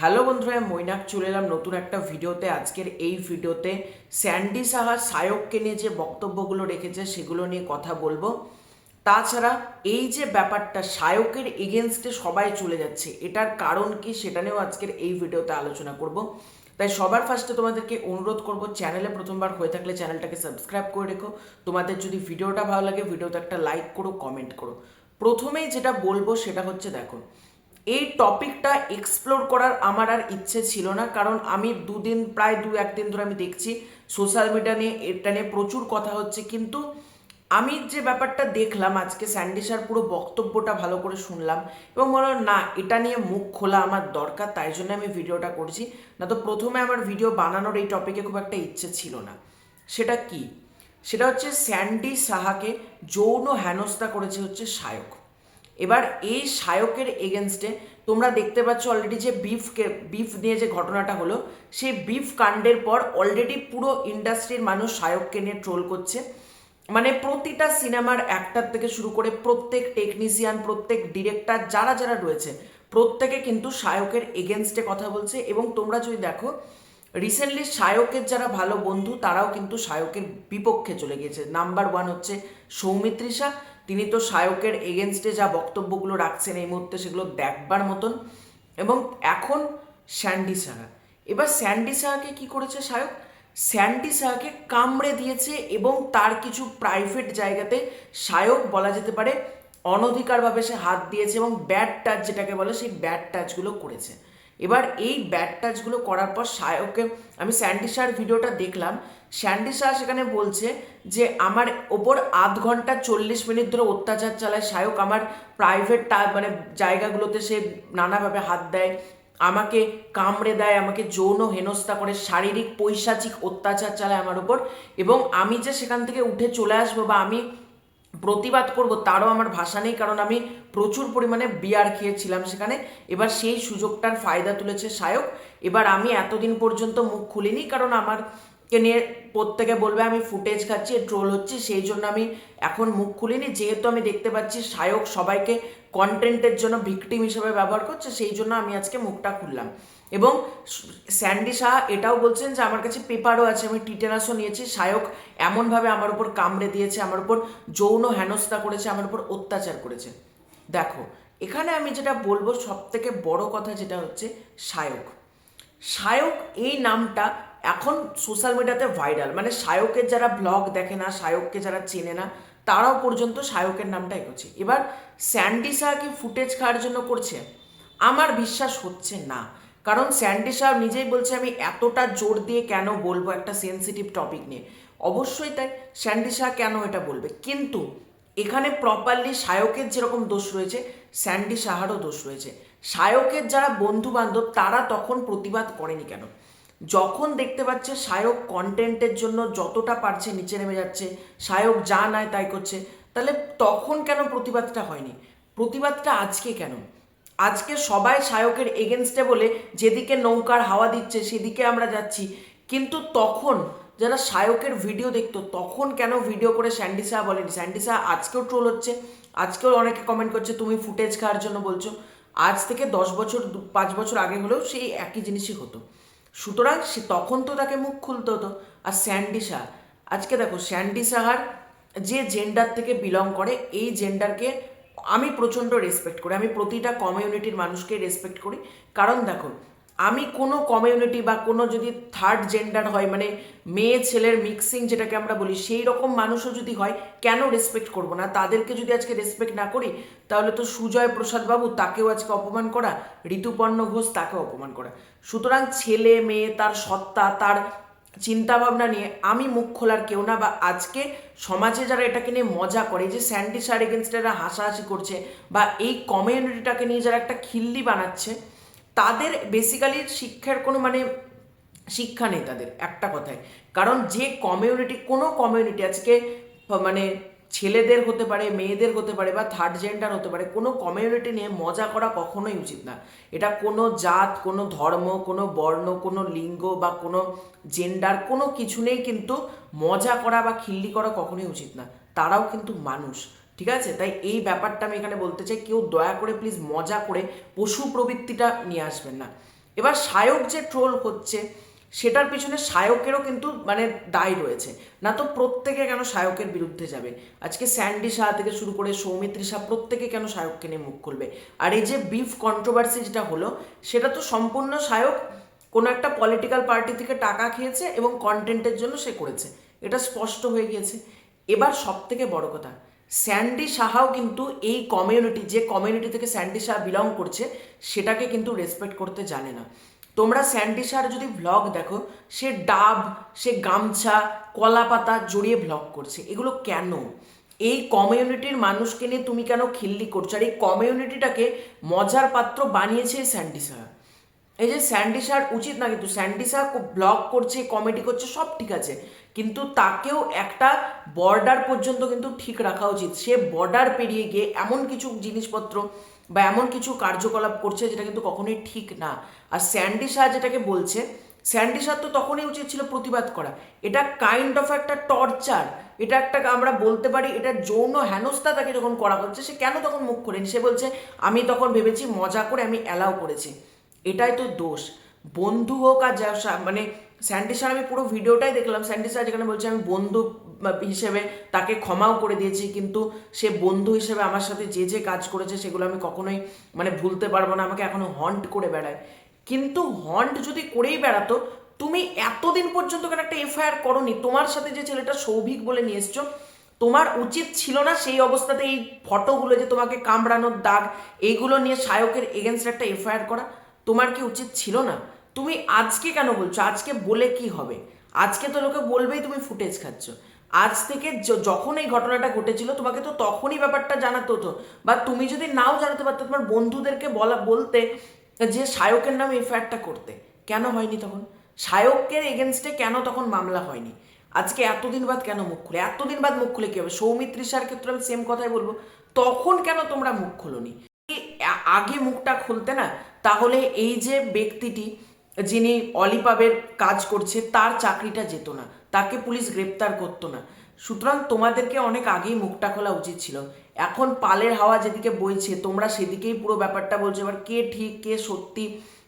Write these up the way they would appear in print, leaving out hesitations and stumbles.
Hello বন্ধুরা, মৈনাক চলে এলাম নতুন একটা ভিডিওতে। আজকের এই ভিডিওতে স্যান্ডি সাহা সায়ককে নিয়ে যে বক্তব্যগুলো রেখেছে সেগুলো নিয়ে কথা বলবো। তাছাড়া এই যে ব্যাপারটা সায়কের এগেনস্টে সবাই চলে যাচ্ছে, এটার কারণ কি সেটা নিয়েও আজকের এই ভিডিওতে আলোচনা করব। তাই সবার ফার্স্টে তোমাদেরকে অনুরোধ করব, চ্যানেলে প্রথমবার হয়ে থাকলে চ্যানেলটাকে সাবস্ক্রাইব করে রেখো। তোমাদের যদি ভিডিওটা ভালো লাগে ভিডিওতে একটা লাইক করো, কমেন্ট করো। প্রথমেই যেটা বলবো সেটা হচ্ছে, দেখো, এই টপিকটা এক্সপ্লোর করার আমার আর ইচ্ছে ছিল না, কারণ আমি প্রায় দু একদিন ধরে আমি দেখছি সোশ্যাল মিডিয়া নিয়ে এটা নিয়ে প্রচুর কথা হচ্ছে। কিন্তু আমি যে ব্যাপারটা দেখলাম আজকে, স্যান্ডিসার পুরো বক্তব্যটা ভালো করে শুনলাম এবং মনে হলো না, এটা নিয়ে মুখ খোলা আমার দরকার, তাই জন্য আমি ভিডিওটা করছি। না তো প্রথমে আমার ভিডিও বানানোর এই টপিকে খুব একটা ইচ্ছে ছিল না। সেটা কি? সেটা হচ্ছে স্যান্ডি সাহাকে যৌন হেনস্থা করেছে হচ্ছে সায়ক। এবার এই সায়কের এগেনস্টে তোমরা দেখতে পাচ্ছ অলরেডি যে বিফ নিয়ে যে ঘটনাটা হলো, সেই বিফ কাণ্ডের পর অলরেডি পুরো ইন্ডাস্ট্রির মানুষ সায়ককে নিয়ে ট্রোল করছে। মানে প্রতিটা সিনেমার অ্যাক্টর থেকে শুরু করে প্রত্যেক টেকনিশিয়ান, প্রত্যেক ডিরেক্টর যারা যারা রয়েছে, প্রত্যেকে কিন্তু সায়কের এগেনস্টে কথা বলছে। এবং তোমরা যদি দেখো, রিসেন্টলি সায়কের যারা ভালো বন্ধু তারাও কিন্তু সায়কের বিপক্ষে চলে গিয়েছে। নাম্বার ওয়ান হচ্ছে সৌমিত্রিষা। তিনি তো সায়কের এগেনস্টে যা বক্তব্যগুলো রাখছেন এই মুহূর্তে সেগুলো দেখবার মতন। এবং এখন স্যান্ডি সাহা। এবার স্যান্ডি সাহাকে কি করেছে সায়ক? স্যান্ডি সাহাকে কামড়ে দিয়েছে এবং তার কিছু প্রাইভেট জায়গাতে সায়ক বলা যেতে পারে অনধিকারভাবে সে হাত দিয়েছে এবং ব্যাড টাচ যেটাকে বলে সেই ব্যাড টাচগুলো করেছে। এবার এই ব্যাড টাচগুলো করার পর সায়ককে, আমি স্যান্ডি শাহর ভিডিওটা দেখলাম, স্যান্ডি শাহ সেখানে বলছে যে আমার ওপর আধ ঘন্টা 40 মিনিট ধরে অত্যাচার চালায় সায়ক, আমার প্রাইভেট মানে জায়গাগুলোতে সে নানাভাবে হাত দেয়, আমাকে কামড়ে দেয়, আমাকে যৌন হেনস্থা করে, শারীরিক পৈশাচিক অত্যাচার চালায় আমার ওপর। এবং আমি যে সেখান থেকে উঠে চলে আসবো বা আমি প্রতিবাদ করব তারও আমার ভাষা নেই, কারণ আমি প্রচুর পরিমাণে বিয়ার খেয়েছিলাম সেখানে। এবার সেই সুযোগটার ফায়দা তুলেছে সায়ক। এবার আমি এতদিন পর্যন্ত মুখ খুলিনি, কারণ আমারকে নিয়ে প্রত্যেকে বলবে আমি ফুটেজ খাচ্ছি, ট্রোল হচ্ছি, সেই জন্য আমি এখন মুখ খুলিনি। যেহেতু আমি দেখতে পাচ্ছি সায়ক সবাইকে কন্টেন্টের জন্য ভিকটিম হিসেবে ব্যবহার করছে, সেই জন্য আমি আজকে মুখটা খুললাম। এবং স্যান্ডি শাহ এটাও বলছেন যে আমার কাছে পেপারও আছে, আমি টিটেনাসও নিয়েছি, সায়ক এমনভাবে আমার উপর কামড়ে দিয়েছে, আমার উপর যৌন হেনস্থা করেছে, আমার উপর অত্যাচার করেছে। দেখো, এখানে আমি যেটা বলবো সব থেকে বড় কথা যেটা হচ্ছে সায়ক। সায়ক এই নামটা এখন সোশ্যাল মিডিয়াতে ভাইরাল। মানে সায়কের যারা ব্লগ দেখে না, সায়ককে যারা চেনে না, তারাও পর্যন্ত সায়কের নামটা এগোচ্ছে। এবার স্যান্ডি শাহ কি ফুটেজ খাওয়ার জন্য করছে? আমার বিশ্বাস হচ্ছে না। কারণ স্যান্ডি শাহ নিজেই বলছে আমি এতটা জোর দিয়ে কেন বলবো একটা সেন্সিটিভ টপিক নিয়ে। অবশ্যই তাই, স্যান্ডি শাহ কেন এটা বলবে? কিন্তু এখানে প্রপারলি সায়কের যেরকম দোষ রয়েছে, স্যান্ডি শাহারও দোষ রয়েছে। সায়কের যারা বন্ধু বান্ধব তারা তখন প্রতিবাদ করেনি কেন? যখন দেখতে পাচ্ছে সায়ক কন্টেন্টের জন্য যতটা পারছে নিচে নেমে যাচ্ছে, সায়ক যা নাই তাই করছে, তাহলে তখন কেন প্রতিবাদটা হয়নি? প্রতিবাদটা আজকে কেন? আজকে সবাই সায়কের এগেনস্টে বলে যেদিকে নৌকার হাওয়া দিচ্ছে সেদিকে আমরা যাচ্ছি। কিন্তু তখন যারা সায়কের ভিডিও দেখতো তখন কেন ভিডিও করে স্যান্ডি শাহ বলেনি? স্যান্ডি শাহ আজকেও ট্রোল হচ্ছে, আজকেও অনেকে কমেন্ট করছে তুমি ফুটেজ খাওয়ার জন্য বলছো। আজ থেকে 10 বছর 5 বছর আগে হলেও সেই একই জিনিসই হতো। সুতরাং সে তখন তো তাকে মুখ খুলতে হতো। আর স্যান্ডি শাহ, আজকে দেখো স্যান্ডি শাহার যে জেন্ডার থেকে বিলং করে, এই জেন্ডারকে আমি প্রচণ্ড রেসপেক্ট করি, আমি প্রতিটা কমিউনিটির মানুষকে রেসপেক্ট করি। কারণ দেখো, আমি কোনো কমিউনিটি বা কোনো যদি থার্ড জেন্ডার হয়, মানে মেয়ে ছেলের মিক্সিং যেটাকে আমরা বলি, সেই রকম মানুষও যদি হয়, কেন রেসপেক্ট করবো না? তাদেরকে যদি আজকে রেসপেক্ট না করি, তাহলে তো সুজয় প্রসাদ বাবু তাকেও আজকে অপমান করা, ঋতুপর্ণ ঘোষ তাকেও অপমান করা। সুতরাং ছেলে মেয়ে, তার সত্তা, তার চিন্তাভাবনা নিয়ে আমি মুখ খোলার কেউ না। বা আজকে সমাজে যারা এটাকে নিয়ে মজা করে, যে স্যান্ডি শাহ এগেনস্টে যারা হাসাহাসি করছে বা এই কমিউনিটিটাকে নিয়ে যারা একটা খিল্লি বানাচ্ছে, তাদের বেসিক্যালি শিক্ষার কোনো মানে শিক্ষা নেই তাদের, একটা কথায়। কারণ যে কমিউনিটি, কোনো কমিউনিটি আজকে মানে ছেলেদের হতে পারে, মেয়েদের হতে পারে বা থার্ড জেন্ডার হতে পারে, কোনো কমিউনিটি নিয়ে মজা করা কখনোই উচিত না। এটা কোনো জাত, কোনো ধর্ম, কোনো বর্ণ, কোনো লিঙ্গ বা কোনো জেন্ডার, কোনো কিছু নেই কিন্তু মজা করা বা খিল্লি করা কখনোই উচিত না। তারাও কিন্তু মানুষ, ঠিক আছে? তাই এই ব্যাপারটা আমি এখানে বলতে চাই, কেউ দয়া করে প্লিজ মজা করে পশু প্রবৃত্তিটা নিয়ে আসবেন না। এবার সায়ক যে ট্রোল হচ্ছে সেটার পিছনে সায়কেরও কিন্তু মানে দায় রয়েছে, না তো প্রত্যেকে কেন সায়কের বিরুদ্ধে যাবে? আজকে স্যান্ডি শাহ থেকে শুরু করে সৌমিত্রী শাহ প্রত্যেকে কেন সায়ককে নিয়ে মুখ খুলবে? আর এই যে বিফ কন্ট্রোভার্সি যেটা হলো, সেটা তো সম্পূর্ণ সায়ক কোনো একটা পলিটিক্যাল পার্টি থেকে টাকা খেয়েছে এবং কন্টেন্টের জন্য সে করেছে, এটা স্পষ্ট হয়ে গিয়েছে। এবার সব থেকে বড় কথা, স্যান্ডি সাহাও কিন্তু এই কমিউনিটি, যে কমিউনিটি থেকে স্যান্ডি শাহ বিলং করছে, সেটাকে কিন্তু রেসপেক্ট করতে জানে না। তোমরা স্যান্ডি শাহর যদি ভ্লগ দেখো, সে ডাব, সে গামছা, কলা পাতা জড়িয়ে ভ্লগ করছে। এগুলো কেন? এই কমিউনিটির মানুষকে নিয়ে তুমি কেন খিল্লি করছো? আর এই কমিউনিটিটাকে মজার পাত্র বানিয়েছে স্যান্ডি শাহ। এই যে স্যান্ডি শাহর উচিত না, কিন্তু স্যান্ডি শাহ ব্লগ করছে, কমেডি করছে, সব ঠিক আছে, কিন্তু তাকেও একটা বর্ডার পর্যন্ত কিন্তু ঠিক রাখা উচিত। সে বর্ডার পেরিয়ে গিয়ে এমন কিছু জিনিসপত্র বা এমন কিছু কার্যকলাপ করছে যেটা কিন্তু কখনোই ঠিক না। আর স্যান্ডি শাহ যেটাকে বলছে, স্যান্ডি শাহ তো তখনই উচিত ছিল প্রতিবাদ করা। এটা কাইন্ড অফ একটা টর্চার, এটা একটা আমরা বলতে পারি এটা যৌন হেনস্থা তাকে যখন করা হচ্ছে, সে কেন তখন মুখ খোলেনি? সে বলছে আমি তখন ভেবেছি মজা করে আমি অ্যালাউ করেছি। এটাই তো দোষ। বন্ধু হোক আর যা মানে স্যান্ডি শাহ, আমি পুরো ভিডিওটাই দেখলাম, স্যান্ডি শাহ যেখানে বলছে আমি বন্ধু হিসেবে তাকে ক্ষমাও করে দিয়েছি, কিন্তু সে বন্ধু হিসেবে আমার সাথে যে যে কাজ করেছে সেগুলো আমি কখনোই মানে ভুলতে পারবো না, আমাকে এখনো হন্ট করে বেড়ায়। কিন্তু হন্ট যদি করেই বেড়াতো, তুমি এতদিন পর্যন্ত কেন একটা এফআইআর করোনি? তোমার সাথে যে ছেলেটা সৌভিক বলে নিয়ে এসছো, তোমার উচিত ছিল না সেই অবস্থাতে এই ফটোগুলো যে তোমাকে কামড়ানোর দাগ, এইগুলো নিয়ে সায়কের এগেনস্ট একটা এফআইআর করা? তোমার কি উচিত ছিল না? তুমি আজকে কেন বলছো? আজকে বলে কি হবে? আজকে তো লোকে বলবেই তুমি ফুটেজ খাচ্ছ। আজ থেকে যখন এই ঘটনাটা ঘটেছিল তোমাকে তো তখনই ব্যাপারটা জানাতে হতো, বা তুমি যদি নাও জানাতে পারতো তোমার বন্ধুদেরকে বলতে যে সায়কের নামে এফআইআরটা করতে। কেন হয়নি তখন? সায়কের এগেনস্টে কেন তখন মামলা হয়নি? আজকে এতদিন বাদ কেন মুখ খুলে? এতদিন বাদ মুখ খুলে কি হবে? সৌমিত্রী শাহর ক্ষেত্রে আমি সেম কথাই বলবো, তখন কেন তোমরা মুখ খোলনি? আগে মুখটা খুলতে না, তাহলে এই যে ব্যক্তিটি যিনি অলিপাবের কাজ করছে তার চাকরিটা যেত না, তাকে পুলিশ গ্রেপ্তার করতো না। সুতরাং তোমাদেরকে অনেক আগেই মুখটা খোলা উচিত ছিল। এখন পালের হাওয়া যেদিকে বইছে তোমরা সেদিকেই পুরো ব্যাপারটা বলছো। এবার কে ঠিক, কে সত্যি,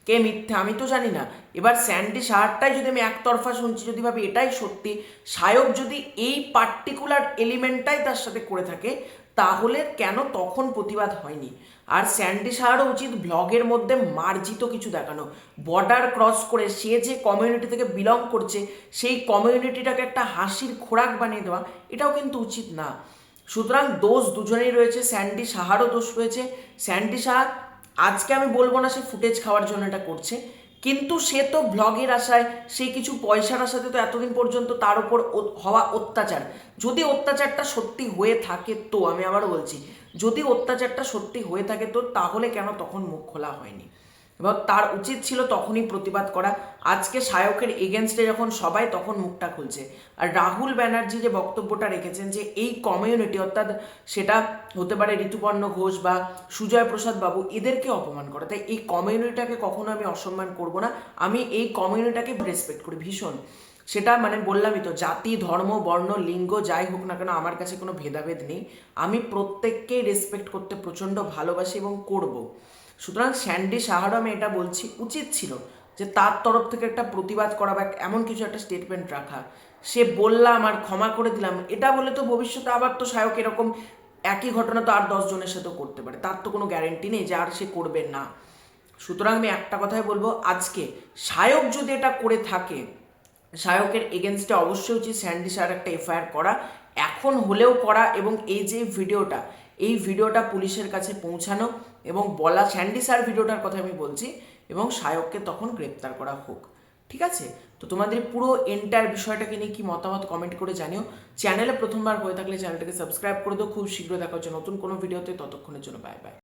কে মিথ্যা আমি তো জানি না। এবার স্যান্ডি শাহরটাই যদি আমি একতরফা শুনছি, যদি ভাবি এটাই সত্যি, সায়ক যদি এই পার্টিকুলার এলিমেন্টটাই তার সাথে করে থাকে, তাহলে কেন তখন প্রতিবাদ হয়নি? আর স্যান্ডি শাহরও উচিত ব্লগের মধ্যে মার্জিত কিছু দেখানো। বর্ডার ক্রস করে সে যে কমিউনিটি থেকে বিলং করছে, সেই কমিউনিটিটাকে একটা হাসির খোরাক বানিয়ে দেওয়া, এটাও কিন্তু উচিত না। সুতরাং দোষ দুজনেই রয়েছে, স্যান্ডি শাহারও দোষ রয়েছে। স্যান্ডি শাহ আজকে আমি বলবো না সে ফুটেজ খাওয়ার জন্য এটা করছে, কিন্তু সে তো ব্লগের আশায়, সে কিছু পয়সার আশাতে তো এতদিন পর্যন্ত তার উপর হওয়া অত্যাচার, যদি অত্যাচারটা সত্যি হয়ে থাকে তো, আমি আবার বলছি, যদি অত্যাচারটা সত্যি হয়ে থাকে তো, তাহলে কেন তখন মুখ খোলা হয়নি? এবং তার উচিত ছিল তখনই প্রতিবাদ করা। আজকে সায়কের এগেনস্টে যখন সবাই, তখন মুখটা খুলছে। আর রাহুল ব্যানার্জি যে বক্তব্যটা রেখেছেন যে এই কমিউনিটি, অর্থাৎ সেটা হতে পারে ঋতুপর্ণ ঘোষ বা সুজয় প্রসাদ বাবু, এদেরকে অপমান করা, তাই এই কমিউনিটিটাকে কখনো আমি অসম্মান করব না। আমি এই কমিউনিটিটাকে রেসপেক্ট করি ভীষণ। সেটা মানে বললামই তো, জাতি, ধর্ম, বর্ণ, লিঙ্গ যাই হোক না কেন, আমার কাছে কোনো ভেদাভেদ নেই। আমি প্রত্যেককেই রেসপেক্ট করতে প্রচণ্ড ভালোবাসি এবং করব। সুতরাং স্যান্ডি শাহারও আমি এটা বলছি, উচিত ছিল যে তার তরফ থেকে একটা প্রতিবাদ করা বা এমন কিছু একটা স্টেটমেন্ট রাখা। সে বললাম আর ক্ষমা করে দিলাম, এটা বলে তো ভবিষ্যতে আবার তো সায়ক এরকম একই ঘটনা তো আর 10 জনের সাথেও করতে পারে, তার তো কোনো গ্যারেন্টি নেই যে আর সে করবে না। সুতরাং আমি একটা কথাই বলবো, আজকে সায়ক যদি এটা করে থাকে, সায়কের এগেনস্টে অবশ্যই উচিত স্যান্ডি শাহর একটা এফআইআর করা, এখন হলেও করা, এবং এই যে ভিডিওটা, এই ভিডিওটা পুলিশের কাছে পৌঁছানো এবং বলা, স্যান্ডি শাহর ভিডিওটার কথা আমি বলছি, এবং সায়ককে তখন গ্রেপ্তার করা হোক। ঠিক আছে? তো তোমাদের পুরো এন্টায়ার বিষয়টাকে নিয়ে কি মতামত কমেন্ট করে জানিও। চ্যানেলে প্রথমবার হয়ে থাকলে চ্যানেলটাকে সাবস্ক্রাইব করে দাও। খুব শীঘ্র দেখা হচ্ছে নতুন কোনো ভিডিওতে, ততক্ষণের জন্য বাই বাই।